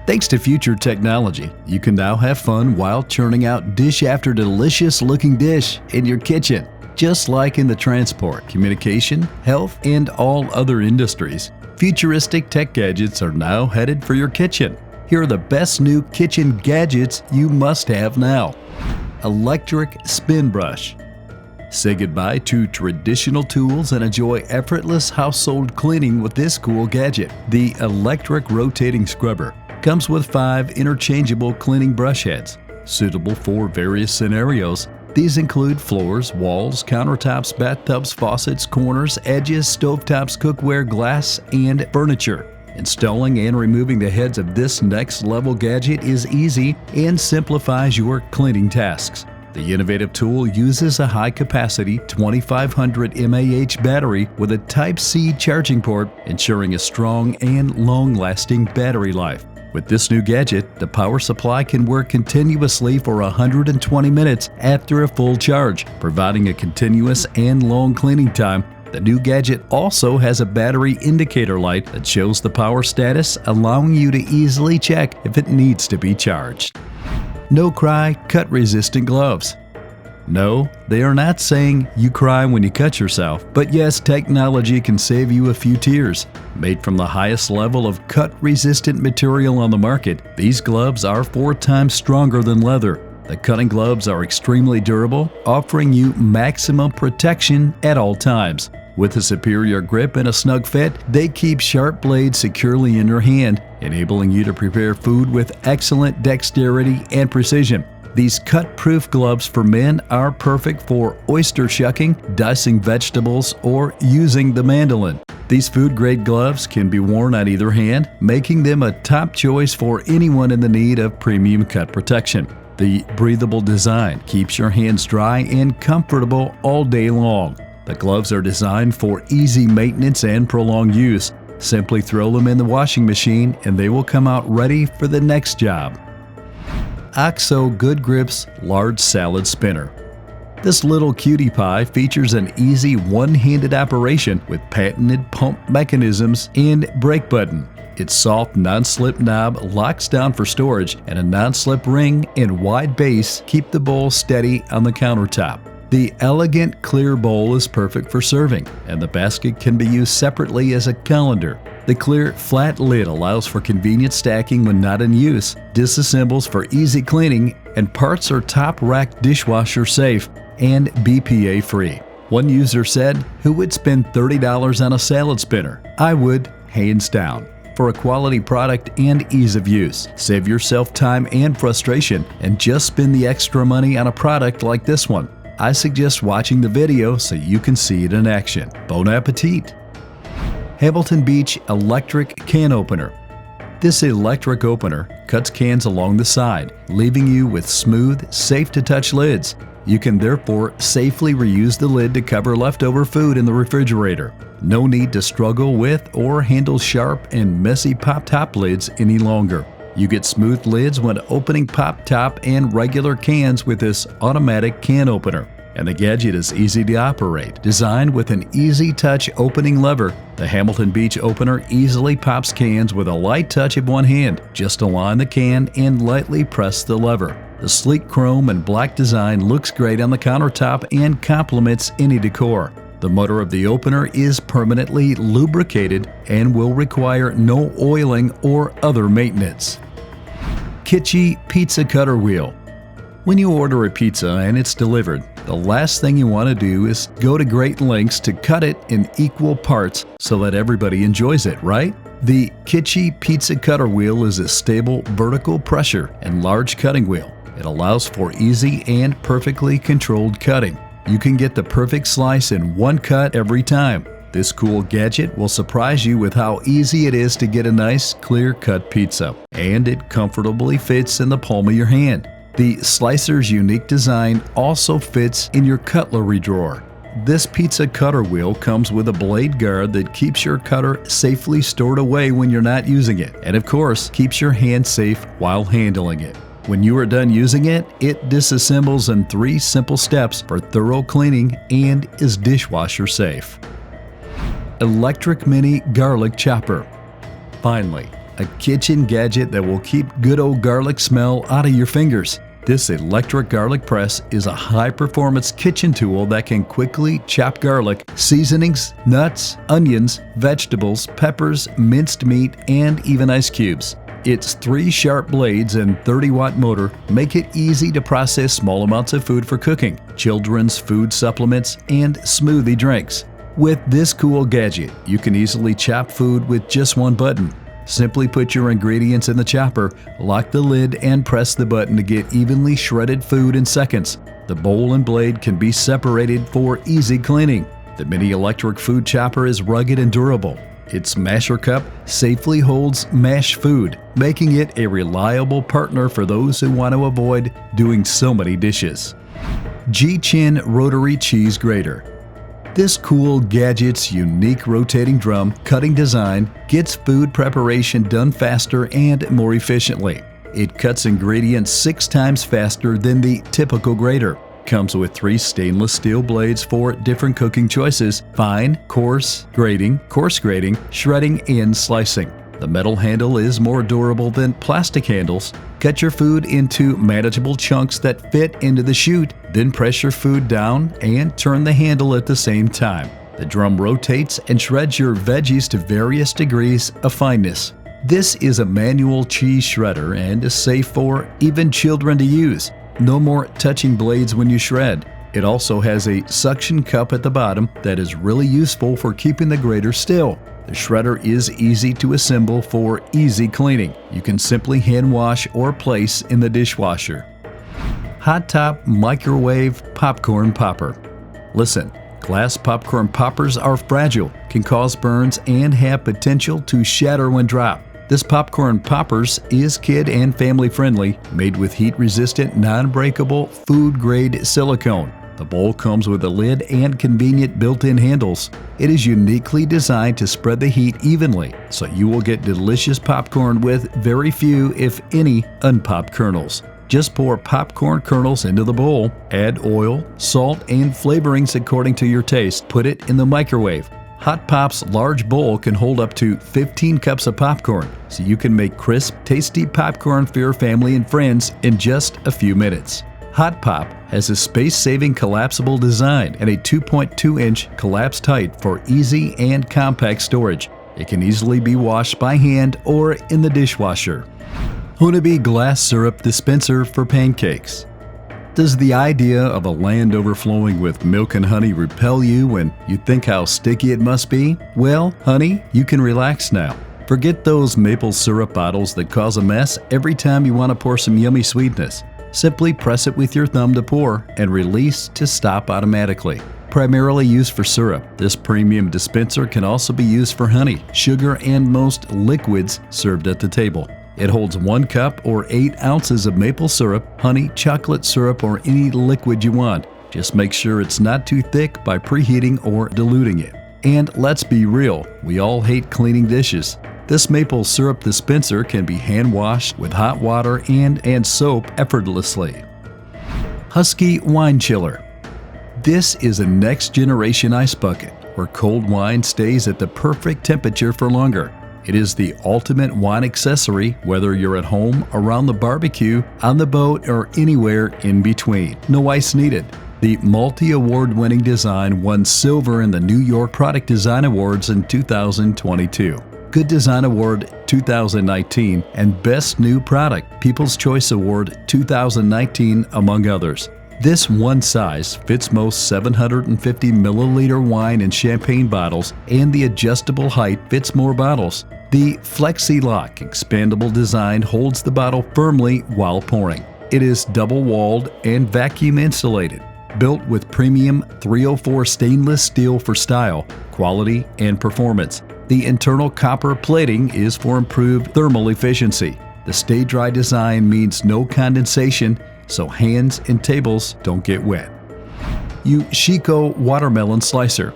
Thanks to future technology, you can now have fun while churning out dish after delicious looking dish in your kitchen. Just like in the transport, communication, health, and all other industries, futuristic tech gadgets are now headed for your kitchen. Here are the best new kitchen gadgets you must have now. Electric spin brush. Say goodbye to traditional tools and enjoy effortless household cleaning with this cool gadget. The electric rotating scrubber comes with 5 interchangeable cleaning brush heads, suitable for various scenarios. These include floors, walls, countertops, bathtubs, faucets, corners, edges, stovetops, cookware, glass, and furniture. Installing and removing the heads of this next-level gadget is easy and simplifies your cleaning tasks. The innovative tool uses a high-capacity 2500 mAh battery with a Type-C charging port, ensuring a strong and long-lasting battery life. With this new gadget, the power supply can work continuously for 120 minutes after a full charge, providing a continuous and long cleaning time. The new gadget also has a battery indicator light that shows the power status, allowing you to easily check if it needs to be charged. No cry, cut-resistant gloves. No, they are not saying you cry when you cut yourself, but yes, technology can save you a few tears. Made from the highest level of cut-resistant material on the market, these gloves are 4 times stronger than leather. The cutting gloves are extremely durable, offering you maximum protection at all times. With a superior grip and a snug fit, they keep sharp blades securely in your hand, enabling you to prepare food with excellent dexterity and precision. These cut-proof gloves for men are perfect for oyster shucking, dicing vegetables, or using the mandolin. These food-grade gloves can be worn on either hand, making them a top choice for anyone in the need of premium cut protection. The breathable design keeps your hands dry and comfortable all day long. The gloves are designed for easy maintenance and prolonged use. Simply throw them in the washing machine and they will come out ready for the next job. OXO Good Grips Large Salad Spinner. This little cutie pie features an easy one-handed operation with patented pump mechanisms and brake button. Its soft non-slip knob locks down for storage, and a non-slip ring and wide base keep the bowl steady on the countertop. The elegant clear bowl is perfect for serving, and the basket can be used separately as a colander. The clear, flat lid allows for convenient stacking when not in use, disassembles for easy cleaning, and parts are top-rack dishwasher safe and BPA free. One user said, "Who would spend $30 on a salad spinner? I would, hands down." For a quality product and ease of use, save yourself time and frustration, and just spend the extra money on a product like this one. I suggest watching the video so you can see it in action. Bon appetit! Hamilton Beach Electric Can Opener. This electric opener cuts cans along the side, leaving you with smooth, safe-to-touch lids. You can therefore safely reuse the lid to cover leftover food in the refrigerator. No need to struggle with or handle sharp and messy pop-top lids any longer. You get smooth lids when opening pop-top and regular cans with this automatic can opener. And the gadget is easy to operate. Designed with an easy-touch opening lever, the Hamilton Beach opener easily pops cans with a light touch of one hand. Just align the can and lightly press the lever. The sleek chrome and black design looks great on the countertop and complements any decor. The motor of the opener is permanently lubricated and will require no oiling or other maintenance. Kitschy Pizza Cutter Wheel. When you order a pizza and it's delivered, the last thing you want to do is go to great lengths to cut it in equal parts so that everybody enjoys it, right? The Kitschy Pizza Cutter Wheel is a stable vertical pressure and large cutting wheel. It allows for easy and perfectly controlled cutting. You can get the perfect slice in one cut every time. This cool gadget will surprise you with how easy it is to get a nice, clear-cut pizza, and it comfortably fits in the palm of your hand. The slicer's unique design also fits in your cutlery drawer. This pizza cutter wheel comes with a blade guard that keeps your cutter safely stored away when you're not using it, and of course, keeps your hand safe while handling it. When you are done using it, it disassembles in 3 simple steps for thorough cleaning and is dishwasher safe. Electric Mini Garlic Chopper. Finally, a kitchen gadget that will keep good old garlic smell out of your fingers. This electric garlic press is a high-performance kitchen tool that can quickly chop garlic, seasonings, nuts, onions, vegetables, peppers, minced meat, and even ice cubes. Its 3 sharp blades and 30-watt motor make it easy to process small amounts of food for cooking, children's food supplements, and smoothie drinks. With this cool gadget, you can easily chop food with just one button. Simply put your ingredients in the chopper, lock the lid, and press the button to get evenly shredded food in seconds. The bowl and blade can be separated for easy cleaning. The mini electric food chopper is rugged and durable. Its masher cup safely holds mashed food, making it a reliable partner for those who want to avoid doing so many dishes. G-Chin Rotary Cheese Grater. This cool gadget's unique rotating drum cutting design gets food preparation done faster and more efficiently. It cuts ingredients 6 times faster than the typical grater. Comes with 3 stainless steel blades for different cooking choices: fine, coarse grating, shredding, and slicing. The metal handle is more durable than plastic handles. Cut your food into manageable chunks that fit into the chute, then press your food down and turn the handle at the same time. The drum rotates and shreds your veggies to various degrees of fineness. This is a manual cheese shredder and is safe for even children to use. No more touching blades when you shred. It also has a suction cup at the bottom that is really useful for keeping the grater still. The shredder is easy to assemble for easy cleaning. You can simply hand wash or place in the dishwasher. Hot Top Microwave Popcorn Popper. Listen, glass popcorn poppers are fragile, can cause burns, and have potential to shatter when dropped. This popcorn poppers is kid and family friendly, made with heat-resistant, non-breakable, food-grade silicone. The bowl comes with a lid and convenient built-in handles. It is uniquely designed to spread the heat evenly, so you will get delicious popcorn with very few, if any, unpopped kernels. Just pour popcorn kernels into the bowl, add oil, salt, and flavorings according to your taste. Put it in the microwave. Hot Pop's large bowl can hold up to 15 cups of popcorn, so you can make crisp, tasty popcorn for your family and friends in just a few minutes. Hot Pop has a space-saving collapsible design and a 2.2-inch collapsed height for easy and compact storage. It can easily be washed by hand or in the dishwasher. Honeybee Glass Syrup Dispenser for Pancakes. Does the idea of a land overflowing with milk and honey repel you when you think how sticky it must be? Well, honey, you can relax now. Forget those maple syrup bottles that cause a mess every time you want to pour some yummy sweetness. Simply press it with your thumb to pour and release to stop automatically. Primarily used for syrup, this premium dispenser can also be used for honey, sugar, and most liquids served at the table. It holds 1 cup or 8 ounces of maple syrup, honey, chocolate syrup, or any liquid you want. Just make sure it's not too thick by preheating or diluting it. And let's be real, we all hate cleaning dishes. This maple syrup dispenser can be hand washed with hot water and soap effortlessly. Husky Wine Chiller. This is a next generation ice bucket where cold wine stays at the perfect temperature for longer. It is the ultimate wine accessory, whether you're at home, around the barbecue, on the boat, or anywhere in between. No ice needed. The multi-award-winning design won silver in the New York Product Design Awards in 2022, Good Design Award 2019, and Best New Product People's Choice Award 2019, among others. This one size fits most 750 milliliter wine and champagne bottles, and the adjustable height fits more bottles. The Flexi Lock expandable design holds the bottle firmly while pouring. It is double-walled and vacuum insulated, built with premium 304 stainless steel for style, quality, and performance. The internal copper plating is for improved thermal efficiency. The Stay Dry design means no condensation, so hands and tables don't get wet. Yushiko Watermelon Slicer.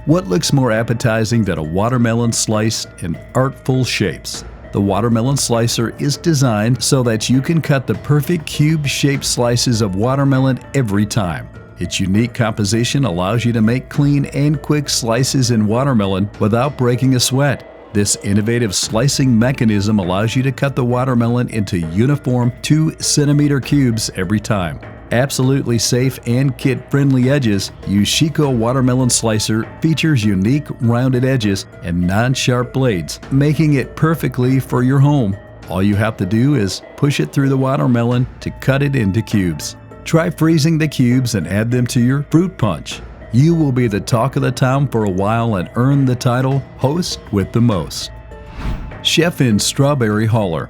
What looks more appetizing than a watermelon sliced in artful shapes? The watermelon slicer is designed so that you can cut the perfect cube-shaped slices of watermelon every time. Its unique composition allows you to make clean and quick slices in watermelon without breaking a sweat. This innovative slicing mechanism allows you to cut the watermelon into uniform 2-centimeter cubes every time. Absolutely safe and kid-friendly edges, Yushiko Watermelon Slicer features unique rounded edges and non-sharp blades, making it perfectly for your home. All you have to do is push it through the watermelon to cut it into cubes. Try freezing the cubes and add them to your fruit punch. You will be the talk of the town for a while and earn the title Host with the Most. Chef-in Strawberry Huller.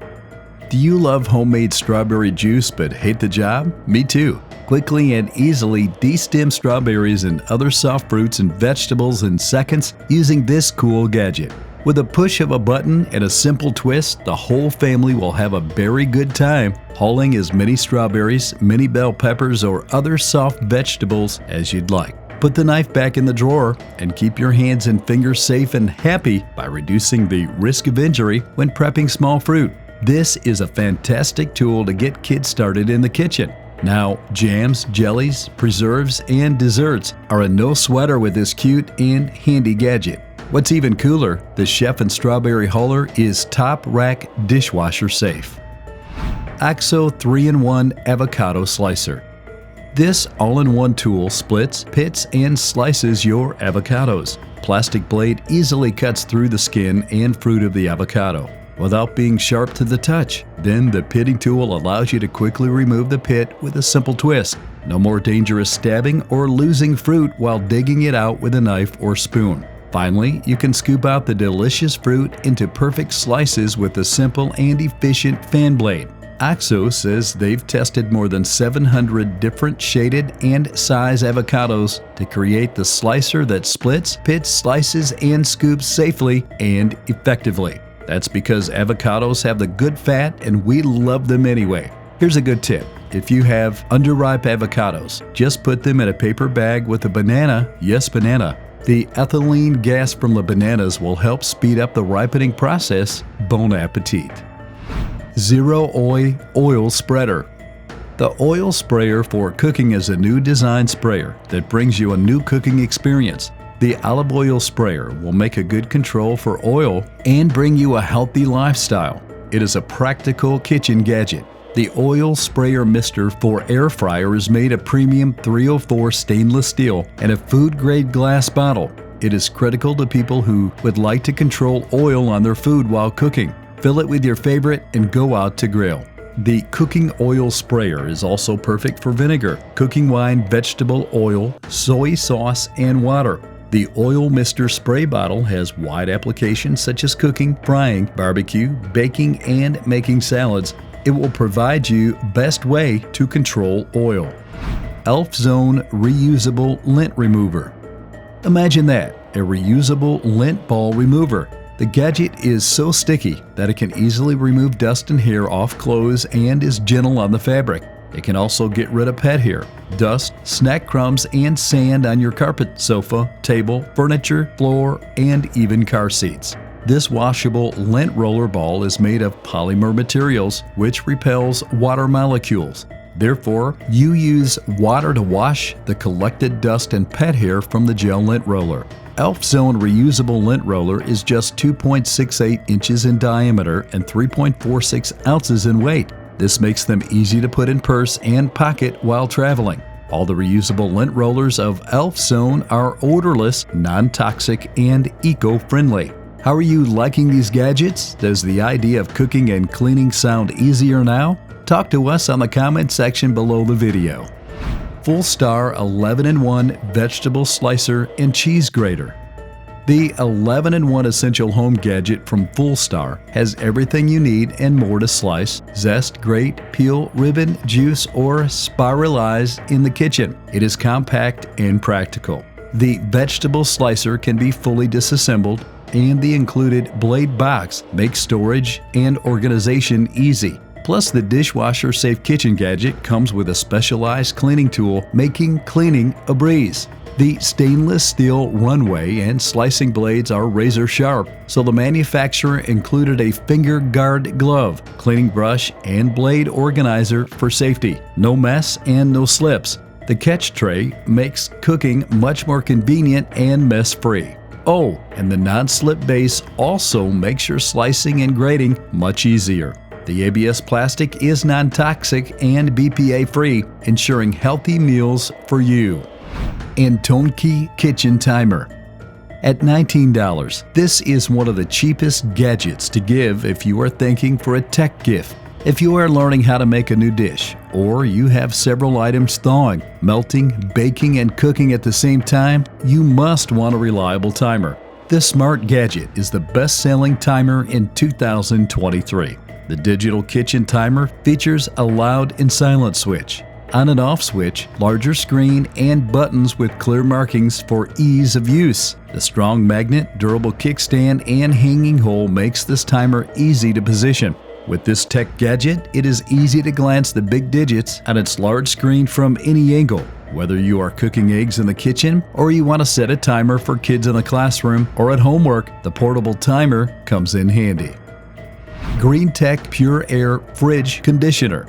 Do you love homemade strawberry juice but hate the job? Me too. Quickly and easily de-stem strawberries and other soft fruits and vegetables in seconds using this cool gadget. With a push of a button and a simple twist, the whole family will have a very good time hulling as many strawberries, mini bell peppers, or other soft vegetables as you'd like. Put the knife back in the drawer and keep your hands and fingers safe and happy by reducing the risk of injury when prepping small fruit. This is a fantastic tool to get kids started in the kitchen. Now, jams, jellies, preserves, and desserts are a no sweater with this cute and handy gadget. What's even cooler, the Chef-in Strawberry Huller is top rack dishwasher safe. OXO 3-in-1 Avocado Slicer. This all-in-one tool splits, pits, and slices your avocados. Plastic blade easily cuts through the skin and fruit of the avocado without being sharp to the touch. Then the pitting tool allows you to quickly remove the pit with a simple twist. No more dangerous stabbing or losing fruit while digging it out with a knife or spoon. Finally, you can scoop out the delicious fruit into perfect slices with a simple and efficient fan blade. OXO says they've tested more than 700 different shaded and size avocados to create the slicer that splits, pits, slices, and scoops safely and effectively. That's because avocados have the good fat and we love them anyway. Here's a good tip. If you have underripe avocados, just put them in a paper bag with a banana, yes banana. The ethylene gas from the bananas will help speed up the ripening process. Bon appetit. Zero Oil Spreader. The oil sprayer for cooking is a new design sprayer that brings you a new cooking experience. The olive oil sprayer will make a good control for oil and bring you a healthy lifestyle. It is a practical kitchen gadget. The oil sprayer mister for air fryer is made of premium 304 stainless steel and a food-grade glass bottle. It is critical to people who would like to control oil on their food while cooking. Fill it with your favorite and go out to grill. The cooking oil sprayer is also perfect for vinegar, cooking wine, vegetable oil, soy sauce, and water. The Oil Mister spray bottle has wide applications such as cooking, frying, barbecue, baking, and making salads. It will provide you best way to control oil. Elf Zone Reusable Lint Remover. Imagine that, a reusable lint ball remover. The gadget is so sticky that it can easily remove dust and hair off clothes and is gentle on the fabric. It can also get rid of pet hair, dust, snack crumbs, and sand on your carpet, sofa, table, furniture, floor, and even car seats. This washable lint roller ball is made of polymer materials which repels water molecules. Therefore, you use water to wash the collected dust and pet hair from the gel lint roller. Elf Zone Reusable Lint Roller is just 2.68 inches in diameter and 3.46 ounces in weight. This makes them easy to put in purse and pocket while traveling. All the reusable lint rollers of Elf Zone are odorless, non-toxic, and eco-friendly. How are you liking these gadgets? Does the idea of cooking and cleaning sound easier now? Talk to us on the comment section below the video. Full Star 11-in-1 Vegetable Slicer and Cheese Grater. The 11-in-1 essential home gadget from Full Star has everything you need and more to slice, zest, grate, peel, ribbon, juice, or spiralize in the kitchen. It is compact and practical. The vegetable slicer can be fully disassembled, and the included blade box makes storage and organization easy. Plus, the dishwasher-safe kitchen gadget comes with a specialized cleaning tool, making cleaning a breeze. The stainless steel runway and slicing blades are razor sharp, so the manufacturer included a finger guard glove, cleaning brush, and blade organizer for safety. No mess and no slips. The catch tray makes cooking much more convenient and mess-free. Oh, and the non-slip base also makes your slicing and grating much easier. The ABS plastic is non-toxic and BPA-free, ensuring healthy meals for you. And Tonki Kitchen Timer. At $19, this is one of the cheapest gadgets to give if you are thinking for a tech gift. If you are learning how to make a new dish, or you have several items thawing, melting, baking, and cooking at the same time, you must want a reliable timer. This smart gadget is the best-selling timer in 2023. The digital kitchen timer features a loud and silent switch, on and off switch, larger screen, and buttons with clear markings for ease of use. The strong magnet, durable kickstand, and hanging hole makes this timer easy to position. With this tech gadget, it is easy to glance the big digits on its large screen from any angle. Whether you are cooking eggs in the kitchen or you want to set a timer for kids in the classroom or at homework, the portable timer comes in handy. Green Tech Pure Air Fridge Conditioner.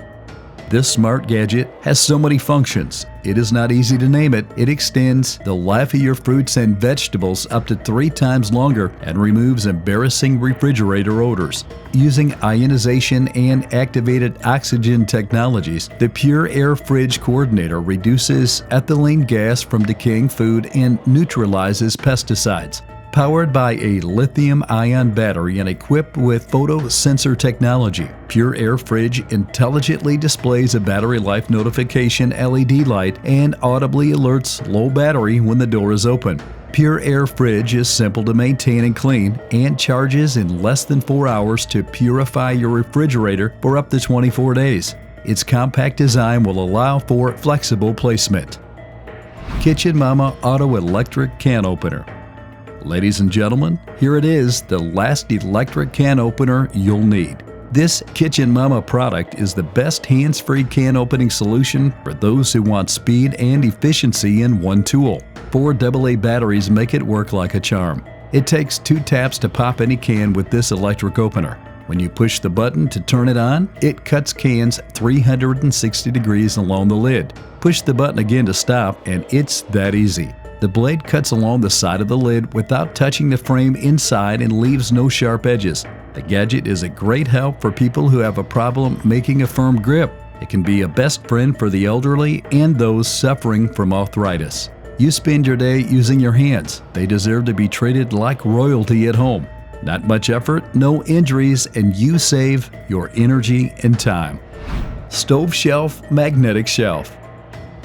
This smart gadget has so many functions, it is not easy to name it. It extends the life of your fruits and vegetables up to 3 times longer and removes embarrassing refrigerator odors. Using ionization and activated oxygen technologies, the Pure Air Fridge Coordinator reduces ethylene gas from decaying food and neutralizes pesticides. Powered by a lithium-ion battery and equipped with photo sensor technology, Pure Air Fridge intelligently displays a battery life notification LED light and audibly alerts low battery when the door is open. Pure Air Fridge is simple to maintain and clean and charges in less than 4 hours to purify your refrigerator for up to 24 days. Its compact design will allow for flexible placement. Kitchen Mama Auto Electric Can Opener. Ladies and gentlemen, here it is, the last electric can opener you'll need. This Kitchen Mama product is the best hands-free can opening solution for those who want speed and efficiency in one tool. 4 AA batteries make it work like a charm. It takes 2 taps to pop any can with this electric opener. When you push the button to turn it on, it cuts cans 360 degrees along the lid. Push the button again to stop, and it's that easy. The blade cuts along the side of the lid without touching the frame inside and leaves no sharp edges. The gadget is a great help for people who have a problem making a firm grip. It can be a best friend for the elderly and those suffering from arthritis. You spend your day using your hands. They deserve to be treated like royalty at home. Not much effort, no injuries, and you save your energy and time. Stove Shelf Magnetic Shelf.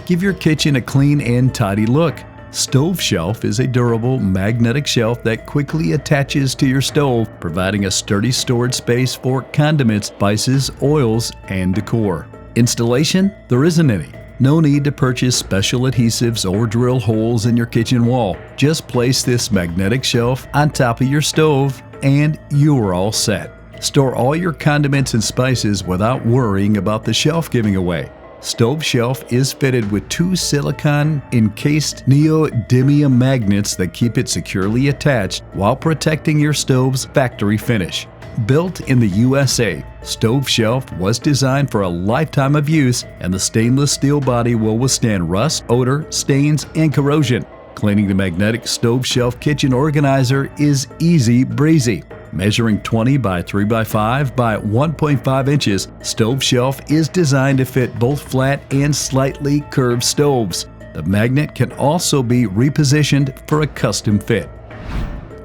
Give your kitchen a clean and tidy look. Stove Shelf is a durable magnetic shelf that quickly attaches to your stove, providing a sturdy storage space for condiments, spices, oils, and decor. Installation? There isn't any. No need to purchase special adhesives or drill holes in your kitchen wall. Just place this magnetic shelf on top of your stove and you're all set. Store all your condiments and spices without worrying about the shelf giving away. Stove Shelf is fitted with 2 silicone-encased neodymium magnets that keep it securely attached while protecting your stove's factory finish. Built in the USA, Stove Shelf was designed for a lifetime of use, and the stainless steel body will withstand rust, odor, stains, and corrosion. Cleaning the magnetic Stove Shelf kitchen organizer is easy breezy. Measuring 20 by 3 by 5 by 1.5 inches, Stove Shelf is designed to fit both flat and slightly curved stoves. The magnet can also be repositioned for a custom fit.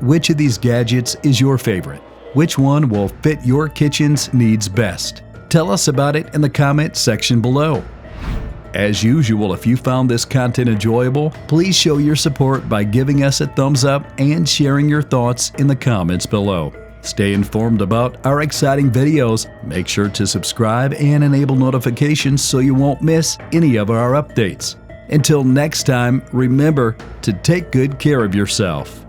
Which of these gadgets is your favorite? Which one will fit your kitchen's needs best? Tell us about it in the comment section below. As usual, if you found this content enjoyable, please show your support by giving us a thumbs up and sharing your thoughts in the comments below. Stay informed about our exciting videos. Make sure to subscribe and enable notifications so you won't miss any of our updates. Until next time, remember to take good care of yourself.